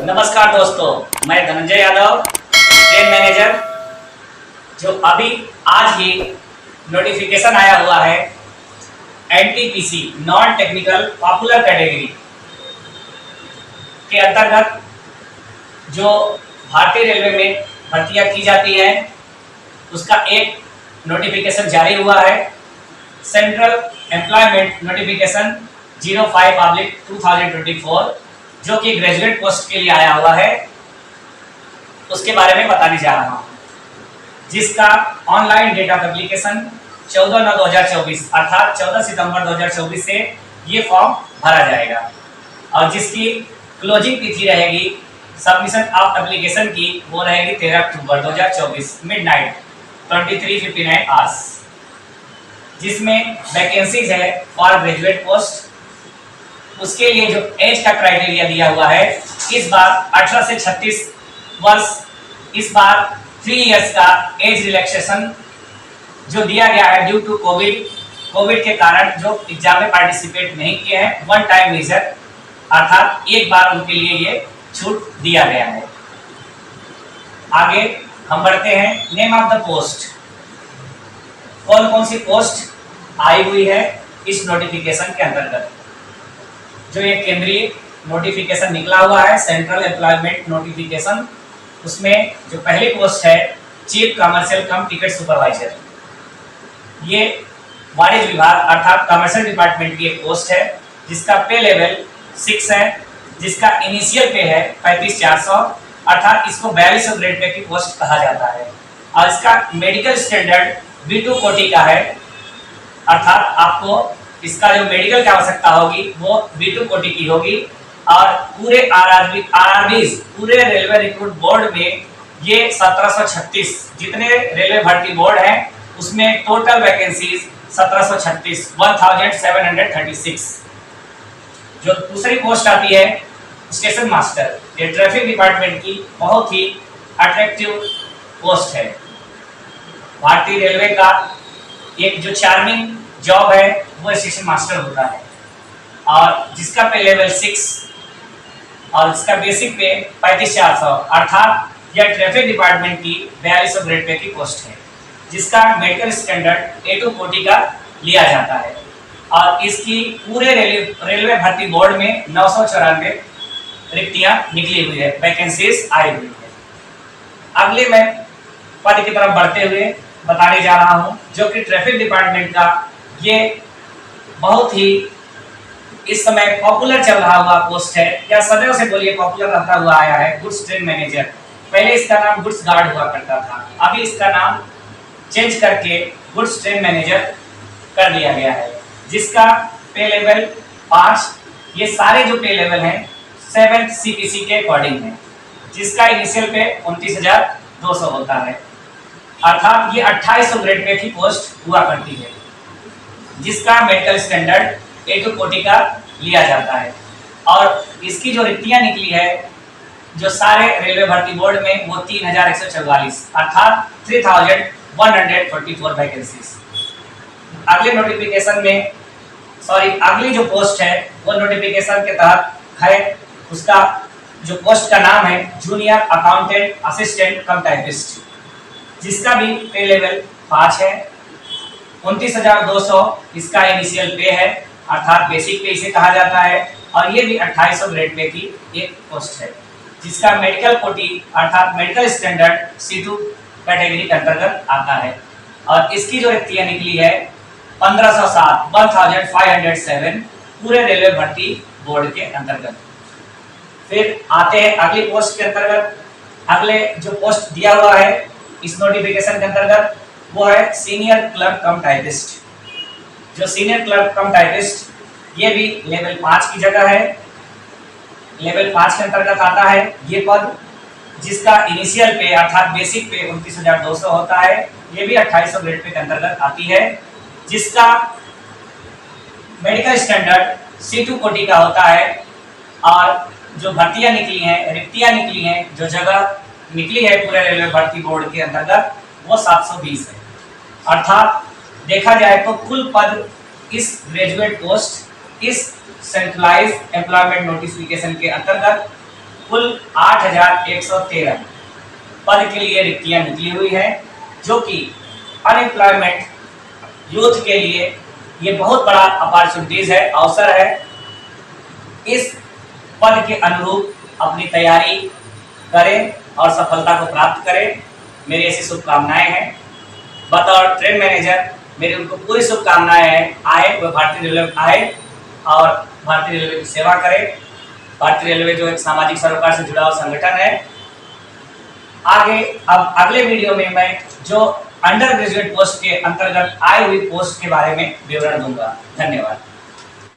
नमस्कार दोस्तों, मैं धनंजय यादव, ट्रेन मैनेजर। जो अभी आज ही नोटिफिकेशन आया हुआ है NTPC non technical popular category के अंतर्गत जो भारतीय रेलवे में भर्तियां की जाती हैं उसका एक नोटिफिकेशन जारी हुआ है। सेंट्रल एम्प्लॉयमेंट नोटिफिकेशन 05/2024 जो कि ग्रेजुएट पोस्ट के लिए आया हुआ है, उसके बारे में बताने जा रहा हूँ, जिसका ऑनलाइन डेट ऑफ एप्लीकेशन 14/9/2024 अर्थात 14 सितंबर 2024 से ये फॉर्म भरा जाएगा और जिसकी क्लोजिंग तिथि रहेगी सबमिशन ऑफ एप्लीकेशन की वो रहेगी 13 अक्टूबर 2024 मिडनाइट 23:59 आवर्स, जिसमें वैकेंसीज है फॉर ग्रेजुएट पोस्ट। उसके लिए जो एज का क्राइटेरिया दिया हुआ है इस बार 18 से 36 वर्ष, इस बार 3 इयर्स का एज रिलैक्सेशन जो दिया गया है ड्यू टू कोविड के कारण जो एग्जाम में पार्टिसिपेट नहीं किए हैं, वन टाइम मेजर अर्थात एक बार उनके लिए ये छूट दिया गया है। आगे हम बढ़ते हैं। नेम ऑफ द पोस्ट, कौन कौन सी पोस्ट आई हुई है इस नोटिफिकेशन के अंतर्गत। जो ये केंद्रीय नोटिफिकेशन निकला हुआ है सेंट्रल एम्प्लॉयमेंट नोटिफिकेशन, उसमें जो पहली पोस्ट है चीफ कमर्शियल कम टिकट सुपरवाइजर, ये वाणिज्य विभाग अर्थात कमर्शियल डिपार्टमेंट की एक पोस्ट है जिसका पे लेवल 6 है, जिसका इनिशियल पे है 35,400 अर्थात इसको 4200 ग्रेड पे की पोस्ट कहा जाता है और इसका मेडिकल स्टैंडर्ड B2 कोटि का है अर्थात आपको इसका जो मेडिकल की आवश्यकता होगी वो B2 कोटि की होगी और पूरे आरआरबीज पूरे रेलवे रिक्रूट बोर्ड में ये 1736 जितने रेलवे भर्ती बोर्ड हैं उसमें टोटल वैकेंसीज 1736 जो दूसरी पोस्ट आती है स्टेशन मास्टर, ये ट्रैफिक डिपार्टमेंट की बहुत ही अट्रैक्टिव पोस्ट है। भारतीय रेलवे का एक जो चार्मिंग जॉब है वो स्टेशन मास्टर होता है और जिसका पे लेवल 6 और इसका बेसिक पे 35,400 अर्थात यह ट्रैफिक डिपार्टमेंट की 4200 ग्रेड पे की पोस्ट है, जिसका मेडिकल स्टैंडर्ड A2 कोटि का लिया जाता है और इसकी पूरे रेलवे भर्ती बोर्ड में 994 रिक्तियां निकली हुई है, वैकेंसीज आई हुई है। अगले मैं पद की तरफ बढ़ते हुए बताने जा रहा हूं जो कि ट्रैफिक डिपार्टमेंट का ये बहुत ही इस समय पॉपुलर चल रहा हुआ पोस्ट है, या सदैव से बोलिए पॉपुलर रहता हुआ आया है। गुड्स ट्रेन मैनेजर, पहले इसका नाम गुड्स गार्ड हुआ करता था, अभी इसका नाम चेंज करके गुड्स ट्रेन मैनेजर कर दिया गया है, जिसका पे लेवल 5, ये सारे जो पे लेवल हैं 7th CPC के अकॉर्डिंग है, जिसका इनिशियल पे 29,200 होता है अर्थात ये 2800 ग्रेड पे की पोस्ट हुआ करती है, जिसका मेडिकल स्टैंडर्ड A2 कोटि का लिया जाता है और इसकी जो रिक्तियां निकली है जो सारे रेलवे भर्ती बोर्ड में वो 3144 अर्थात 3144 वैकेंसीज। अगले नोटिफिकेशन में अगली जो पोस्ट है वो नोटिफिकेशन के तहत है, उसका जो पोस्ट का नाम है जूनियर अकाउंटेंट असिस्टेंट कम टाइपिस्ट, जिसका भी पे लेवल 5 है, 29,200 इसका इनिशियल पे है अर्थात बेसिक पे इसे कहा जाता है और ये भी 2800 ग्रेड पे की एक पोस्ट है, जिसका मेडिकल कोटि अर्थात मेडिकल स्टैंडर्ड C2 कैटेगरी के अंतर्गत आता है और इसकी जो रिक्तियां निकली है 1507 पूरे रेलवे भर्ती बोर्ड के अंतर्गत। फिर आते हैं अगली पोस्ट के अंतर्गत। अगले जो पोस्ट दिया हुआ है इस नोटिफिकेशन के अंतर्गत वो है सीनियर क्लर्क कम टाइपिस्ट। जो सीनियर क्लर्क कम टाइपिस्ट ये भी लेवल 5 की जगह है, लेवल 5 के अंतर्गत आता है ये पद, जिसका इनिशियल पे अर्थात बेसिक पे 29,200 होता है, ये भी 2800 ग्रेड पे के अंतर्गत आती है, जिसका मेडिकल स्टैंडर्ड C2 कोटि का होता है और जो भर्तियां निकली हैं, रिक्तियां निकली हैं, जो जगह निकली है पूरे रेलवे भर्ती बोर्ड के अंतर्गत वो 720 है अर्थात देखा जाए तो कुल पद इस ग्रेजुएट पोस्ट इस सेंट्रलाइज्ड एम्प्लॉयमेंट नोटिफिकेशन के अंतर्गत कुल 8,113 पद के लिए रिक्तियां निकली हुई है, जो कि अनएम्प्लॉयमेंट यूथ के लिए ये बहुत बड़ा अपॉर्चुनिटीज है, अवसर है। इस पद के अनुरूप अपनी तैयारी करें और सफलता को प्राप्त करें। मेरी ऐसी शुभकामनाएं हैं। बतौर ट्रेन मैनेजर मेरी उनको पूरी शुभकामनाएं हैं, आए वह भारतीय रेलवे में आए और भारतीय रेलवे की सेवा करें। भारतीय रेलवे जो एक सामाजिक सरोकार से जुड़ा हुआ संगठन है। आगे अब अगले वीडियो में मैं जो अंडर ग्रेजुएट पोस्ट के अंतर्गत आई हुई पोस्ट के बारे में विवरण दूंगा। धन्यवाद।